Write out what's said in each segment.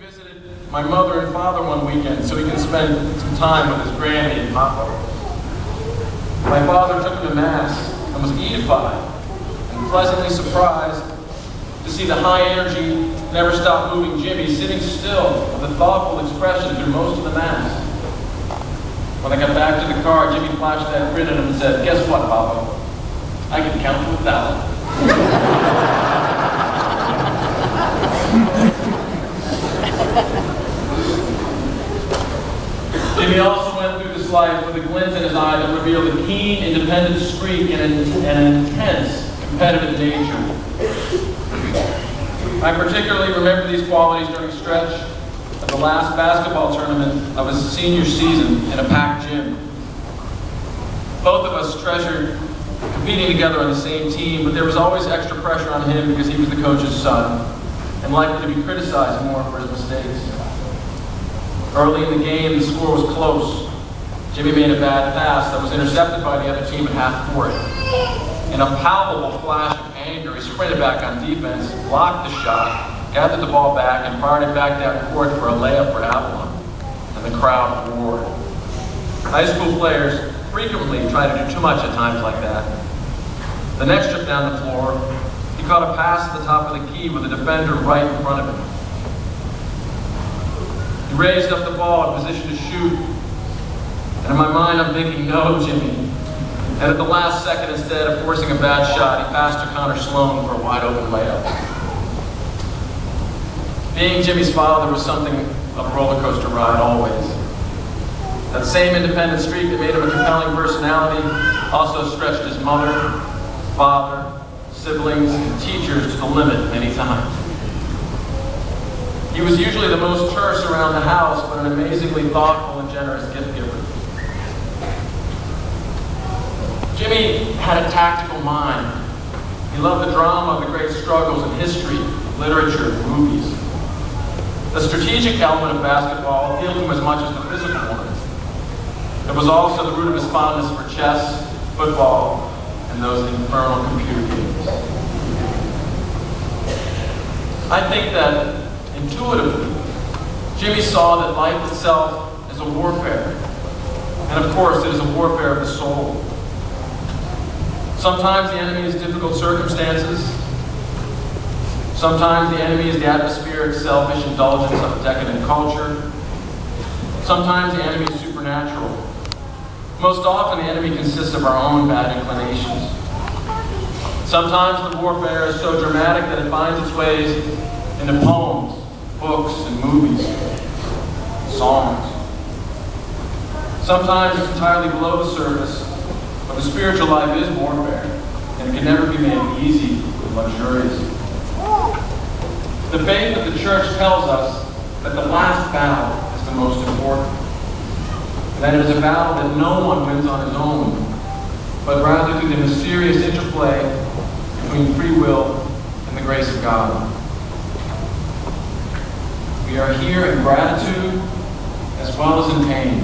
visited my mother and father one weekend so he could spend some time with his granny and papa. My father took him to Mass and was edified and pleasantly surprised to see the high-energy, never-stop-moving Jimmy sitting still with a thoughtful expression through most of the Mass. When I got back to the car, Jimmy flashed that grin at him and said, "Guess what, Papa? I can count to 1,000. Jimmy also went through this life with a glint in his eye that revealed a keen, independent streak and an intense, competitive nature. I particularly remember these qualities during a stretch of the last basketball tournament of his senior season in a packed gym. Both of us treasured competing together on the same team, but there was always extra pressure on him because he was the coach's son and likely to be criticized more for his mistakes. Early in the game, the score was close. Jimmy made a bad pass that was intercepted by the other team at half court. In a palpable flash of anger, he sprinted back on defense, blocked the shot, gathered the ball back, and fired it back down court for a layup for Avalon. And the crowd roared. High school players frequently try to do too much at times like that. The next trip down the floor, he caught a pass at the top of the key with a defender right in front of him. He raised up the ball in position to shoot, and in my mind I'm thinking, no, Jimmy. And at the last second, instead of forcing a bad shot, he passed to Connor Sloan for a wide-open layup. Being Jimmy's father was something of a roller coaster ride, always. That same independent streak that made him a compelling personality also stretched his mother, father, siblings, and teachers to the limit many times. He was usually the most terse around the house, but an amazingly thoughtful and generous gift giver. Jimmy had a tactical mind. He loved the drama of the great struggles in history, literature, and movies. The strategic element of basketball appealed to him as much as the physical one. It was also the root of his fondness for chess, football, and those infernal computer games. I think that, intuitively, Jimmy saw that life itself is a warfare. And of course, it is a warfare of the soul. Sometimes the enemy is difficult circumstances. Sometimes the enemy is the atmospheric, selfish indulgence of a decadent culture. Sometimes the enemy is supernatural. Most often the enemy consists of our own bad inclinations. Sometimes the warfare is so dramatic that it finds its ways into poems, books, and movies, songs. Sometimes it's entirely below the surface, but the spiritual life is warfare, and it can never be made easy and luxurious. The faith of the church tells us that the last battle is the most important, and that it is a battle that no one wins on his own, but rather through the mysterious interplay between free will and the grace of God. We are here in gratitude as well as in pain,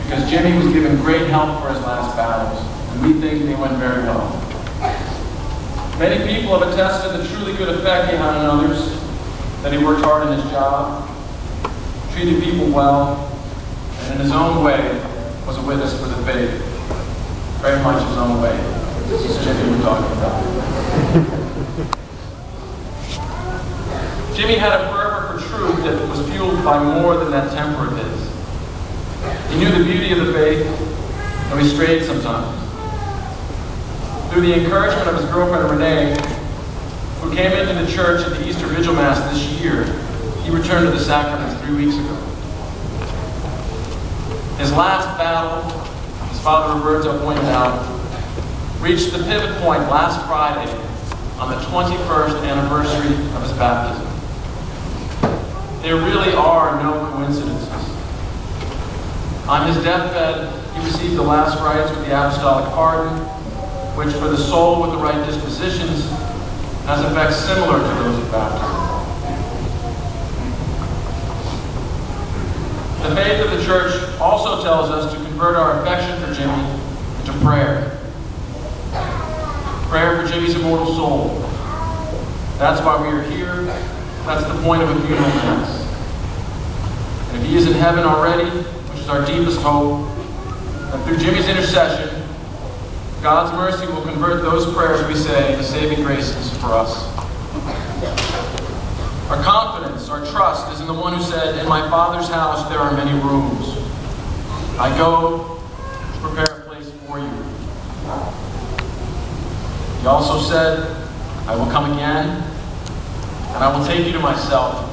because Jimmy was given great help for his last battles, and we think they went very well. Many people have attested the truly good effect he had on others, that he worked hard in his job, treated people well, and in his own way was a witness for the faith. Very much his own way. This is Jimmy we're talking about. Jimmy had a fervor for truth that was fueled by more than that temper of his. He knew the beauty of the faith, and we strayed sometimes. Through the encouragement of his girlfriend Renee, who came into the church at the Easter Vigil Mass this year, he returned to the sacraments 3 weeks ago. His last battle, as Father Roberto pointed out, reached the pivot point last Friday on the 21st anniversary of his baptism. There really are no coincidences. On his deathbed, he received the last rites with the apostolic pardon, which for the soul with the right dispositions has effects similar to those of baptism. The faith of the church also tells us to convert our affection for Jimmy into prayer. Prayer for Jimmy's immortal soul. That's why we are here. That's the point of a funeral mass. And he is in heaven already, which is our deepest hope. And through Jimmy's intercession, God's mercy will convert those prayers we say into saving graces for us. Our confidence, our trust is in the one who said, "In my Father's house there are many rooms. I go to prepare a place for you." He also said, "I will come again, and I will take you to myself,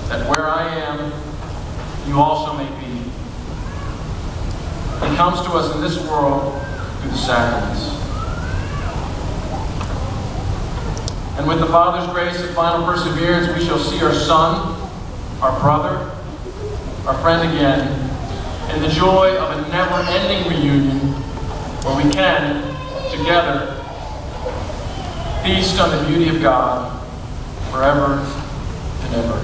that where I am, you also may be." He comes to us in this world through the sacraments. And with the Father's grace and final perseverance, we shall see our son, our brother, our friend again, in the joy of a never-ending reunion where we can, together, feast on the beauty of God forever and ever.